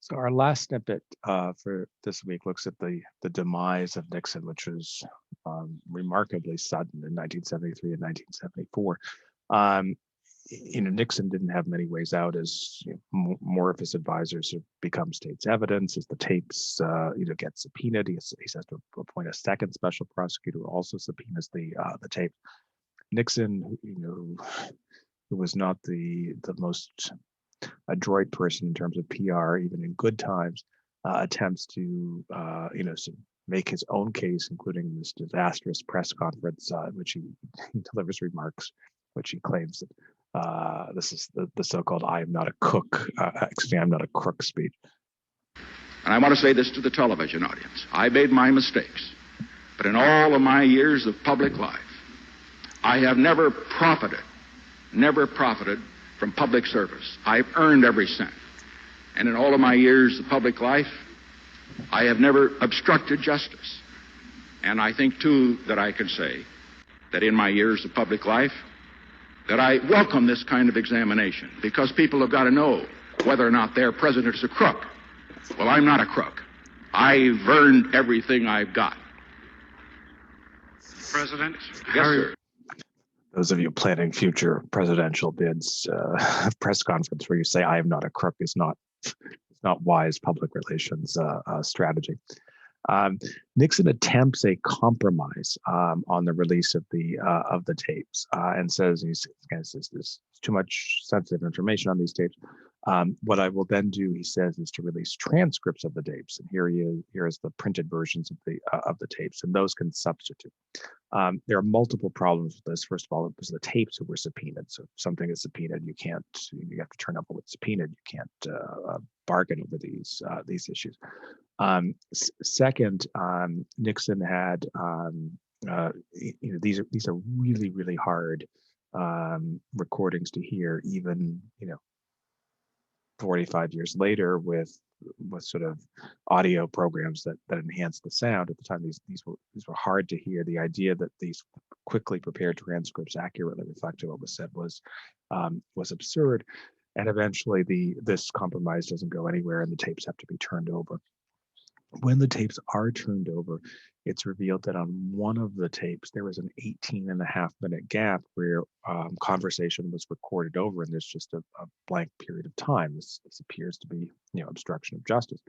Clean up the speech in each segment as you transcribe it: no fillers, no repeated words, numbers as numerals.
So our last snippet for this week looks at the demise of Nixon, which was remarkably sudden in 1973 and 1974. Um, Nixon didn't have many ways out as more of his advisors have become state's evidence. As the tapes, get subpoenaed, he has to appoint a second special prosecutor who also subpoenas the tape. Nixon, who was not the most adroit person in terms of PR, even in good times, attempts to make his own case, including this disastrous press conference in which he delivers remarks, which he claims that this is the so-called "I am not a cook," I'm not a crook speech. And I want to say this to the television audience. I made my mistakes, but in all of my years of public life, I have never profited from public service. I've earned every cent. And in all of my years of public life, I have never obstructed justice. And I think, too, that I can say that in my years of public life, that I welcome this kind of examination, because people have got to know whether or not their president is a crook. Well, I'm not a crook. I've earned everything I've got. President? Yes, sir. Those of you planning future presidential bids, press conference where you say "I am not a crook" is not wise public relations strategy. Nixon attempts a compromise on the release of the tapes and says there's too much sensitive information on these tapes. What I will then do, he says, is to release transcripts of the tapes, and here is the printed versions of the tapes, and those can substitute. There are multiple problems with this. First of all, it was the tapes that were subpoenaed. So if something is subpoenaed, you have to turn up what's subpoenaed. You can't bargain over these issues. Second, Nixon had these are really, really hard recordings to hear, even 45 years later with sort of audio programs that enhance the sound. At the time, these were hard to hear. The idea that these quickly prepared transcripts accurately reflected what was said was absurd. And eventually this compromise doesn't go anywhere, and the tapes have to be turned over. When the tapes are turned over, it's revealed that on one of the tapes, there was an 18.5-minute gap where conversation was recorded over, and there's just a blank period of time. This appears to be, obstruction of justice.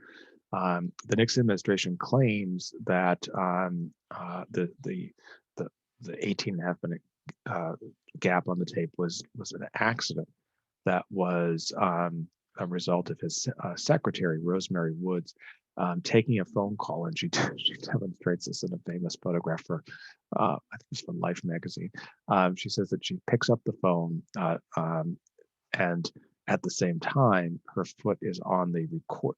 The Nixon administration claims that the 18.5-minute gap on the tape was an accident that was a result of his secretary, Rosemary Woods, taking a phone call, and she demonstrates this in a famous photograph for, I think it's from Life magazine. She says that she picks up the phone, and at the same time, her foot is on the record.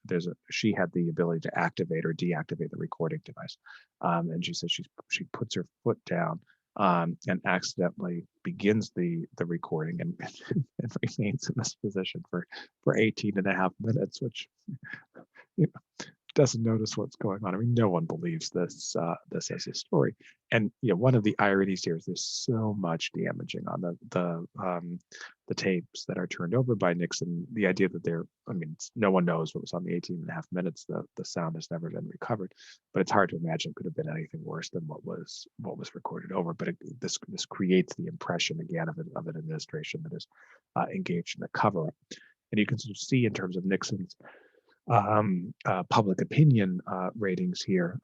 She had the ability to activate or deactivate the recording device, and she says she puts her foot down and accidentally begins the recording and remains in this position for 18.5 minutes, which doesn't notice what's going on. I mean, no one believes this as a story. And one of the ironies here is there's so much damaging on the tapes that are turned over by Nixon. The idea that no one knows what was on the 18.5 minutes. The sound has never been recovered, but it's hard to imagine it could have been anything worse than what was recorded over. But this creates the impression again of an administration that is engaged in a cover-up. And you can sort of see in terms of Nixon's public opinion ratings here.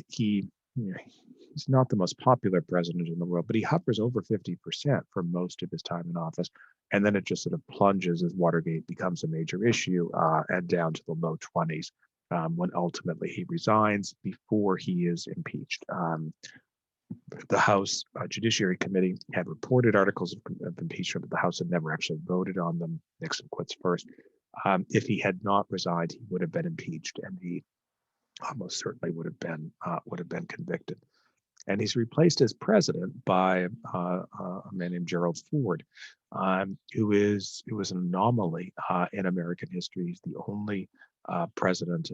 He's not the most popular president in the world, but he hovers over 50% for most of his time in office, and then it just sort of plunges as Watergate becomes a major issue, and down to the low 20s when ultimately he resigns before he is impeached. The House Judiciary Committee had reported articles of impeachment, but the House had never actually voted on them. Nixon quits first. If he had not resigned, he would have been impeached, and he almost certainly would have been convicted. And he's replaced as president by a man named Gerald Ford, who was an anomaly in American history. He's the only president,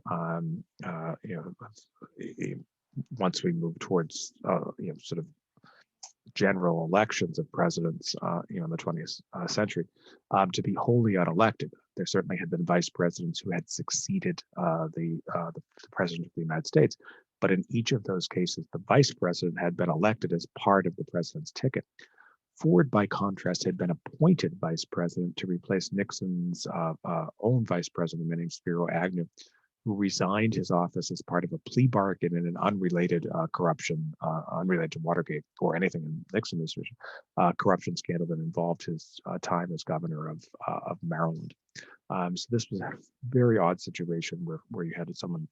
once we move towards sort of general elections of presidents, in the 20th century, to be wholly unelected. There certainly had been vice presidents who had succeeded the president of the United States. But in each of those cases, the vice president had been elected as part of the president's ticket. Ford, by contrast, had been appointed vice president to replace Nixon's own vice president, named Spiro Agnew, who resigned his office as part of a plea bargain in an unrelated corruption, unrelated to Watergate or anything in Nixon administration, corruption scandal that involved his time as governor of Maryland. So this was a very odd situation where you had someone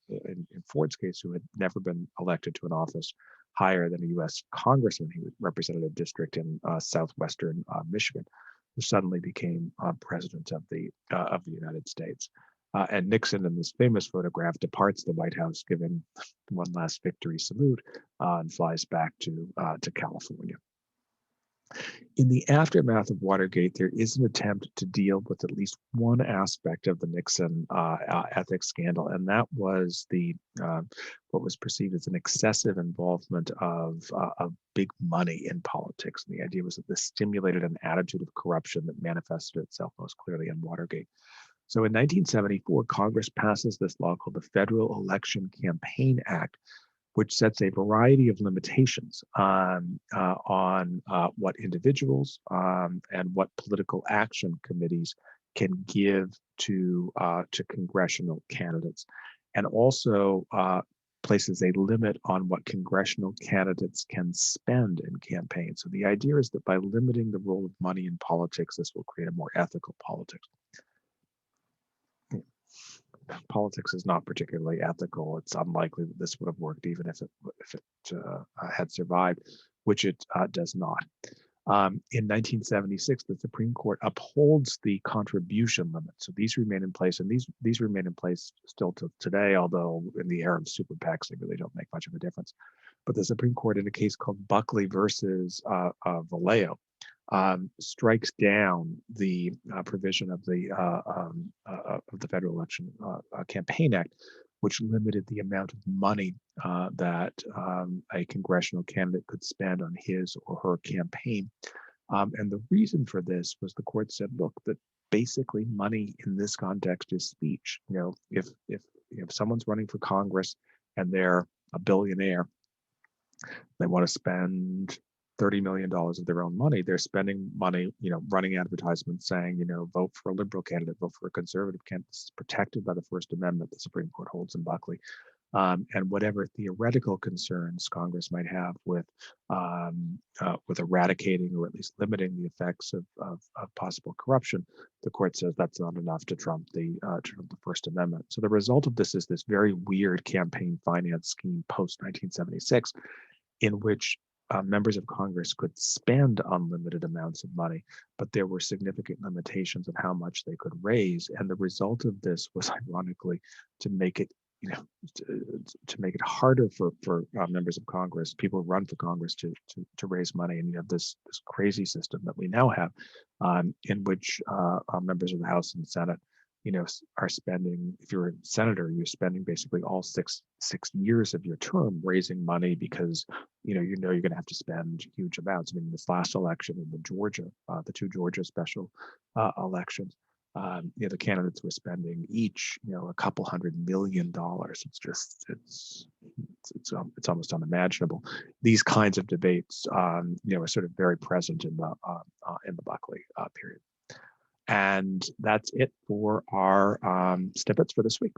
in Ford's case who had never been elected to an office higher than a U.S. congressman. He represented a district in southwestern Michigan, who suddenly became president of the United States. And Nixon, in this famous photograph, departs the White House, giving one last victory salute, and flies back to California. In the aftermath of Watergate, there is an attempt to deal with at least one aspect of the Nixon ethics scandal, and that was what was perceived as an excessive involvement of big money in politics. And the idea was that this stimulated an attitude of corruption that manifested itself most clearly in Watergate. So in 1974, Congress passes this law called the Federal Election Campaign Act, which sets a variety of limitations on what individuals and what political action committees can give to congressional candidates, and also places a limit on what congressional candidates can spend in campaigns. So the idea is that by limiting the role of money in politics, this will create a more ethical politics. Politics is not particularly ethical. It's unlikely that this would have worked even if it had survived, which it does not. In 1976, the Supreme Court upholds the contribution limit. So these remain in place, and these remain in place still to today, although in the era of super PACs, they really don't make much of a difference. But the Supreme Court, in a case called Buckley versus Vallejo, strikes down the provision of the Federal Election Campaign Act, which limited the amount of money that a congressional candidate could spend on his or her campaign. And the reason for this was the court said, look, that basically money in this context is speech. If someone's running for Congress and they're a billionaire, they want to spend $30 million of their own money. They're spending money, running advertisements saying, vote for a liberal candidate, vote for a conservative candidate. This is protected by the First Amendment, the Supreme Court holds in Buckley. And whatever theoretical concerns Congress might have with eradicating or at least limiting the effects of possible corruption, the court says that's not enough to trump the First Amendment. So the result of this is this very weird campaign finance scheme post 1976, in which members of Congress could spend unlimited amounts of money, but there were significant limitations of how much they could raise. And the result of this was, ironically, to make it, to make it harder for members of Congress, people who run for Congress, to raise money. And you have this crazy system that we now have, in which members of the House and Senate, are spending, if you're a senator, you're spending basically all six years of your term raising money because you're going to have to spend huge amounts. I mean, this last election in the two Georgia special elections, the candidates were spending each, a couple $100 million. It's almost unimaginable. These kinds of debates, are sort of very present in the Buckley period. And that's it for our snippets for this week.